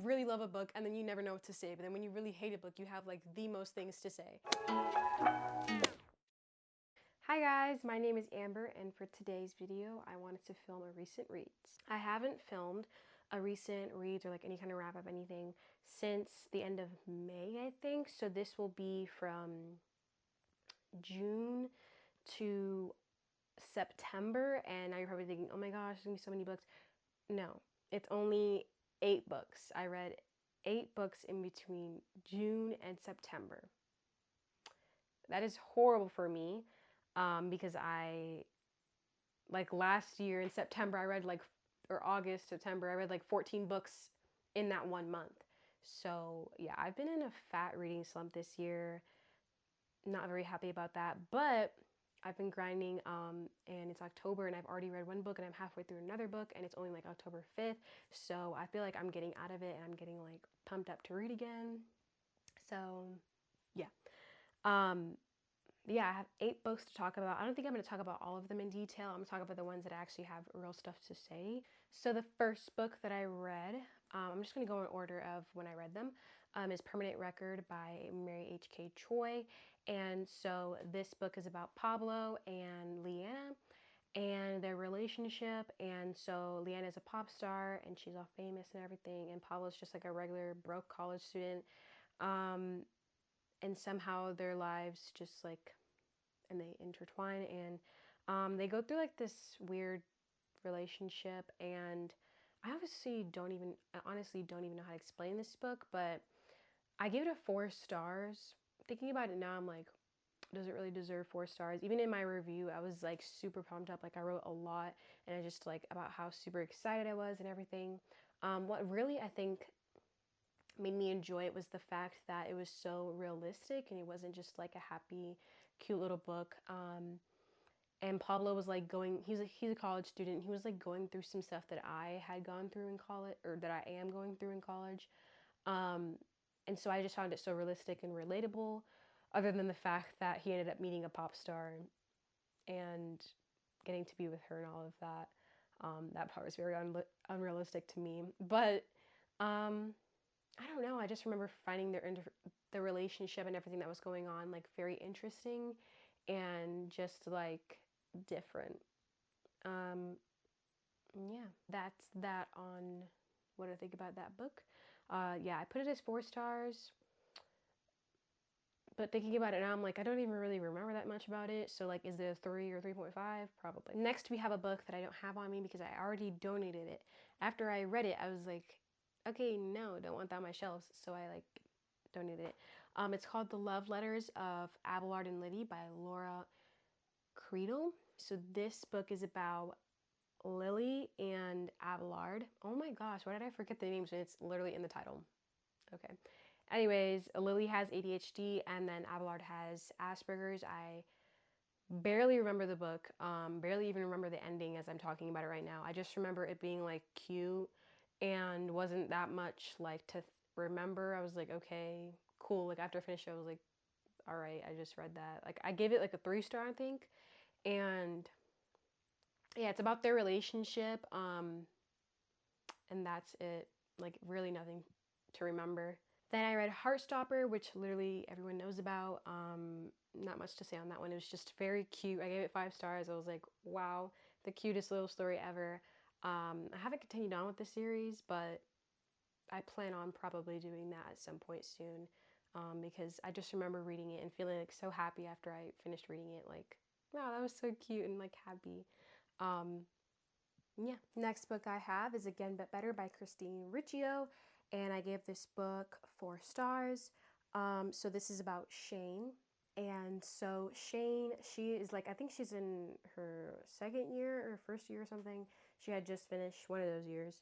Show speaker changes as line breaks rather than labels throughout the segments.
really love a book and then you never know what to say, but then when you really hate a book, you have like the most things to say. Hi guys, my name is Amber, and for today's video, I wanted to film a recent reads. I haven't filmed a recent reads or like any kind of wrap up anything since the end of May, I think. So this will be from June to September, and now you're probably thinking, oh my gosh, there's gonna be so many books. No, it's only 8 books. I read 8 books in between June and September. That is horrible for me. Because like last year in September, I read like, or August, September, I read like 14 books in that 1 month. So yeah, I've been in a fat reading slump this year. Not very happy about that, but I've been grinding, and it's October and I've already read 1 book and I'm halfway through another book and it's only like October 5th. So I feel like I'm getting out of it and I'm getting like pumped up to read again. So yeah. Yeah, I have 8 books to talk about. I don't think I'm going to talk about all of them in detail. I'm going to talk about the ones that I actually have real stuff to say. So the first book that I read, I'm just going to go in order of when I read them, is Permanent Record by Mary H.K. Choi. And so this book is about Pablo and Leanna and their relationship. And so Leanna is a pop star and she's all famous and everything, and Pablo's just like a regular broke college student. And somehow their lives just like, and they intertwine, and they go through like this weird relationship. And I honestly don't even know how to explain this book, but I give it a 4 stars. Thinking about it now, I'm like, does it really deserve 4 stars? Even in my review, I was like super pumped up. Like I wrote a lot, and I just like about how super excited I was and everything. What really I think made me enjoy it was the fact that it was so realistic and it wasn't just like a happy, cute little book. And Pablo was like he's a college student. He was like going through some stuff that I had gone through in college, or that I am going through in college. And so I just found it so realistic and relatable, other than the fact that he ended up meeting a pop star and getting to be with her and all of that. That part was very unrealistic to me. But I don't know. I just remember finding the relationship and everything that was going on like very interesting and just like different. Yeah, that's that on what I think about that book. Yeah, I put it as 4 stars. But thinking about it now, I'm like, I don't even really remember that much about it. So like, is it a 3 or 3.5? Probably. Next, we have a book that I don't have on me because I already donated it. After I read it, I was like, okay, no, don't want that on my shelves. So I like donated it. It's called The Love Letters of Abelard and Liddy by Laura Creedle. So this book is about Lily and Abelard. Oh my gosh, why did I forget the names? It's literally in the title. Okay. Anyways, Lily has ADHD and then Abelard has Asperger's. I barely remember the book, barely even remember the ending as I'm talking about it right now. I just remember it being like cute and wasn't that much like to remember. I was like, okay, cool. Like after I finished it, I was like, all right, I just read that. Like I gave it like a 3 star, I think. And yeah, it's about their relationship. And that's it. Like really nothing to remember. Then I read Heartstopper, which literally everyone knows about. Not much to say on that one. It was just very cute. I gave it 5 stars. I was like, wow, the cutest little story ever. I haven't continued on with the series, but I plan on probably doing that at some point soon, because I just remember reading it and feeling like so happy after I finished reading it. Like, wow, that was so cute and like happy. Yeah. Next book I have is Again But Better by Christine Riccio, and I gave this book 4 stars. So this is about Shane. And so Shane, she is like, I think she's in her 2nd year or 1st year or something. She had just finished one of those years.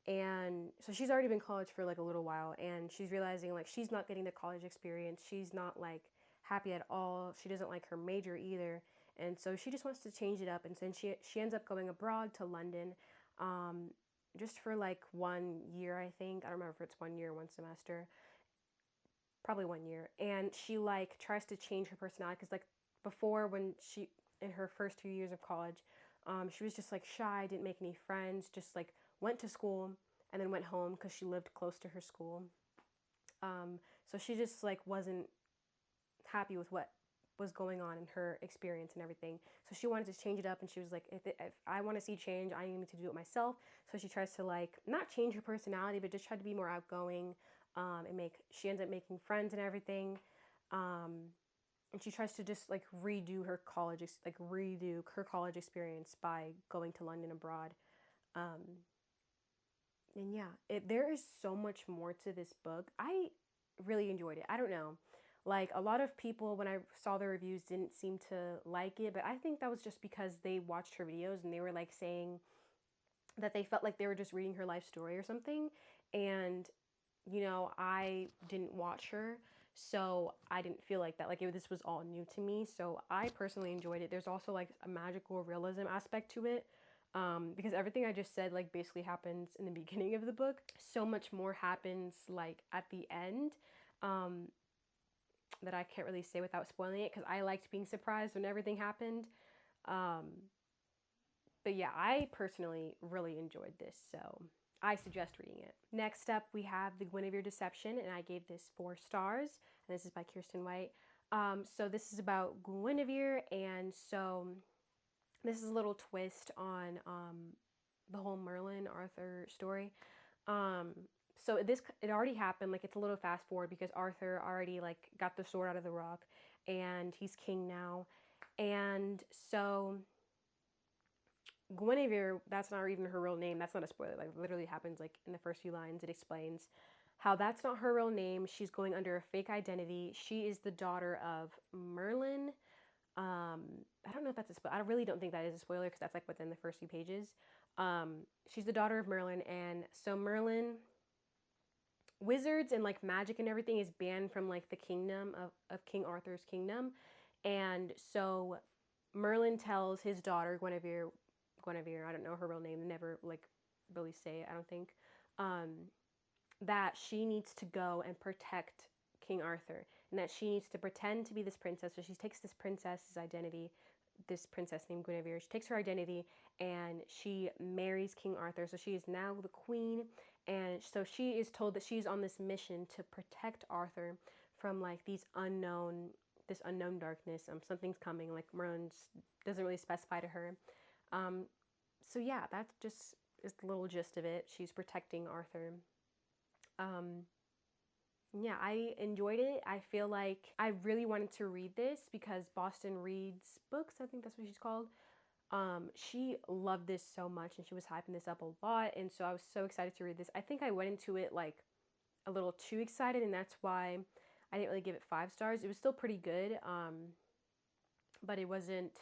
And so she's already been in college for like a little while, and she's realizing like she's not getting the college experience. She's not like happy at all. She doesn't like her major either. And so she just wants to change it up. And then she ends up going abroad to London, just for like 1 year, I think. I don't remember if it's 1 year or 1 semester. Probably 1 year. And she like tries to change her personality, because like before, when she in her first few years of college, she was just like shy, didn't make any friends, just like went to school and then went home because she lived close to her school. So she just like wasn't happy with what was going on in her experience and everything. So she wanted to change it up, and she was like, if I want to see change, I need to do it myself. So she tries to like not change her personality, but just try to be more outgoing, and she ends up making friends and everything. And she tries to just like redo her college experience by going to London abroad. And yeah, there is so much more to this book. I really enjoyed it. I don't know. Like, a lot of people, when I saw the reviews, didn't seem to like it, but I think that was just because they watched her videos and they were like saying that they felt like they were just reading her life story or something. And, I didn't watch her, so I didn't feel like that. Like, this was all new to me. So I personally enjoyed it. There's also like a magical realism aspect to it. Because everything I just said like basically happens in the beginning of the book. So much more happens like at the end, that I can't really say without spoiling it, because I liked being surprised when everything happened. But yeah, I personally really enjoyed this, so I suggest reading it. Next up, we have The Guinevere Deception, and I gave this 4 stars, and this is by Kirsten White. So this is about Guinevere, and so this is a little twist on the whole Merlin Arthur story. So it already happened. Like, it's a little fast forward because Arthur already like got the sword out of the rock, and he's king now. And so Guinevere, that's not even her real name. That's not a spoiler. Like, literally happens like in the first few lines. It explains how that's not her real name. She's going under a fake identity. She is the daughter of Merlin. I don't know if that's a spoiler. I really don't think that is a spoiler because that's like within the first few pages. She's the daughter of Merlin, and so Merlin, wizards and like magic and everything is banned from like the kingdom of King Arthur's kingdom. And so Merlin tells his daughter Guinevere, I don't know her real name, they never like really say it, I don't think, that she needs to go and protect King Arthur, and that she needs to pretend to be this princess. So she takes this princess's identity, this princess named Guinevere. She takes her identity and she marries King Arthur. So she is now the queen, and so she is told that she's on this mission to protect Arthur from like this unknown darkness. Something's coming. Like, Merlin doesn't really specify to her. So yeah, that just is the little gist of it. She's protecting Arthur. Yeah, I enjoyed it. I feel like I really wanted to read this because Boston reads books, I think that's what she's called. She loved this so much and she was hyping this up a lot, and so I was so excited to read this. I think I went into it like a little too excited, and that's why I didn't really give it 5 stars. It was still pretty good, but it wasn't,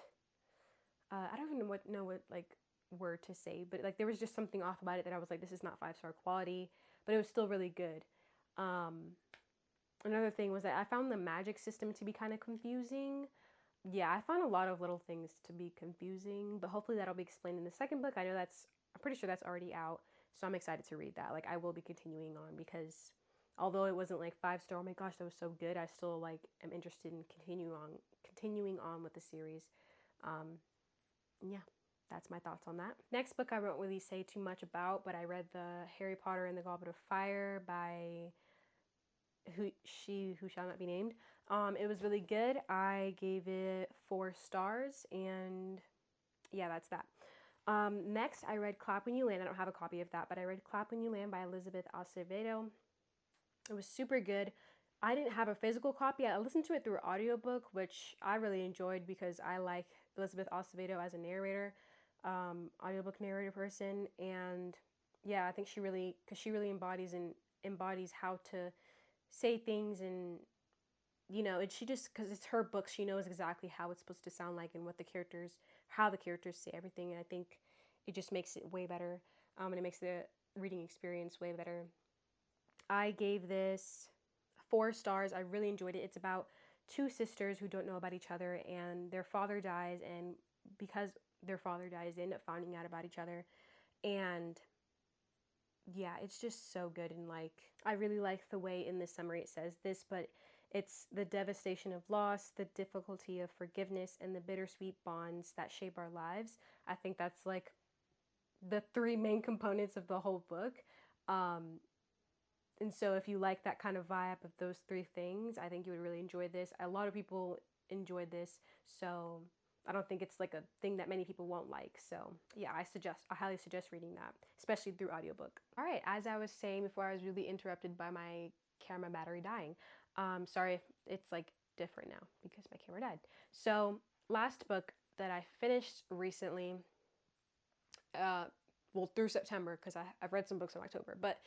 I don't even know what like word to say, but like there was just something off about it that I was like, this is not 5-star quality, but it was still really good. Another thing was that I found the magic system to be kind of confusing. Yeah, I found a lot of little things to be confusing, but hopefully that'll be explained in the second book. I'm pretty sure that's already out, so I'm excited to read that. Like, I will be continuing on because although it wasn't like 5-star, oh my gosh, that was so good, I still like am interested in continuing on with the series. Yeah, that's my thoughts on that. Next book I won't really say too much about, but I read the Harry Potter and the Goblet of Fire by who shall not be named. It was really good. I gave it 4 stars, and yeah, that's that. Next, I read Clap When You Land. I don't have a copy of that, but I read Clap When You Land by Elizabeth Acevedo. It was super good. I didn't have a physical copy. I listened to it through an audiobook, which I really enjoyed because I like Elizabeth Acevedo as a narrator, audiobook narrator person. And yeah, I think she really embodies how to say things, and because it's her book, she knows exactly how it's supposed to sound like and how the characters say everything, and I think it just makes it way better, and it makes the reading experience way better. I gave this 4 stars. I really enjoyed it. It's about 2 sisters who don't know about each other, and their father dies, and because their father dies, they end up finding out about each other, and yeah, it's just so good. And like, I really like the way in this summary it says this, but it's the devastation of loss, the difficulty of forgiveness, and the bittersweet bonds that shape our lives. I think that's like the 3 main components of the whole book. And so if you like that kind of vibe of those three things, I think you would really enjoy this. A lot of people enjoyed this, so I don't think it's like a thing that many people won't like. So yeah, I highly suggest reading that, especially through audiobook. All right, as I was saying before, I was really interrupted by my camera battery dying. Sorry if it's like different now because my camera died. So last book that I finished recently, well, through September, because I've read some books in October, but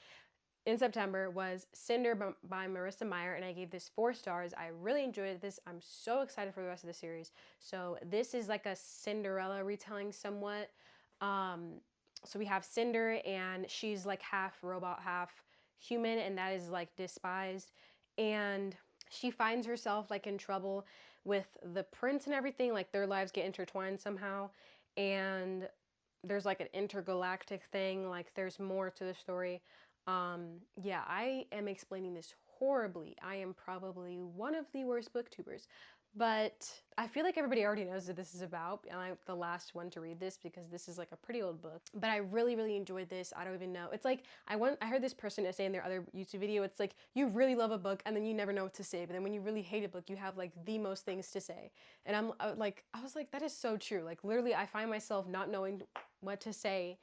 in September was Cinder by Marissa Meyer, and I gave this 4 stars. I really enjoyed this. I'm so excited for the rest of the series. So this is like a Cinderella retelling somewhat. So we have Cinder, and she's like half robot, half human, and that is like despised. And she finds herself like in trouble with the prince and everything. Like their lives get intertwined somehow, and there's like an intergalactic thing. Like there's more to the story. Yeah, I am explaining this horribly. I am probably one of the worst booktubers, but I feel like everybody already knows what this is about, and I'm the last one to read this because this is like a pretty old book. But I really, really enjoyed this. I don't even know. It's like I heard this person say in their other YouTube video, it's like you really love a book and then you never know what to say, but then when you really hate a book, you have like the most things to say. And I was like, that is so true. Like literally, I find myself not knowing what to say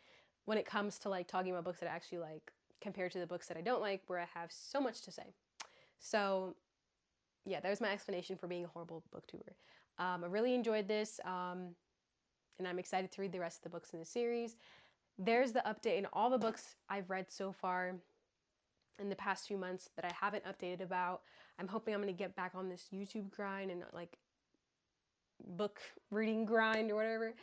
when it comes to like talking about books that I actually like, compared to the books that I don't like, where I have so much to say. So yeah, there's my explanation for being a horrible booktuber. I really enjoyed this, and I'm excited to read the rest of the books in the series. There's the update in all the books I've read so far in the past few months that I haven't updated about. I'm hoping I'm going to get back on this YouTube grind and like book reading grind or whatever.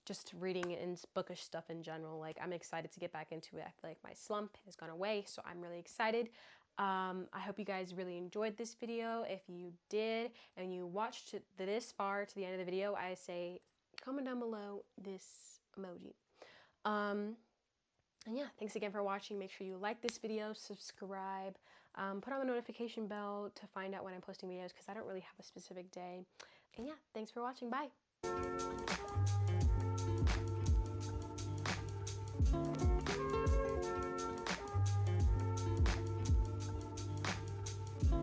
Just reading and bookish stuff in general. Like I'm excited to get back into it. I feel like my slump has gone away, so I'm really excited. I hope you guys really enjoyed this video. If you did and you watched this far to the end of the video, I say comment down below this emoji. And yeah, thanks again for watching. Make sure you like this video, subscribe, put on the notification bell to find out when I'm posting videos because I don't really have a specific day. And yeah, thanks for watching. Bye.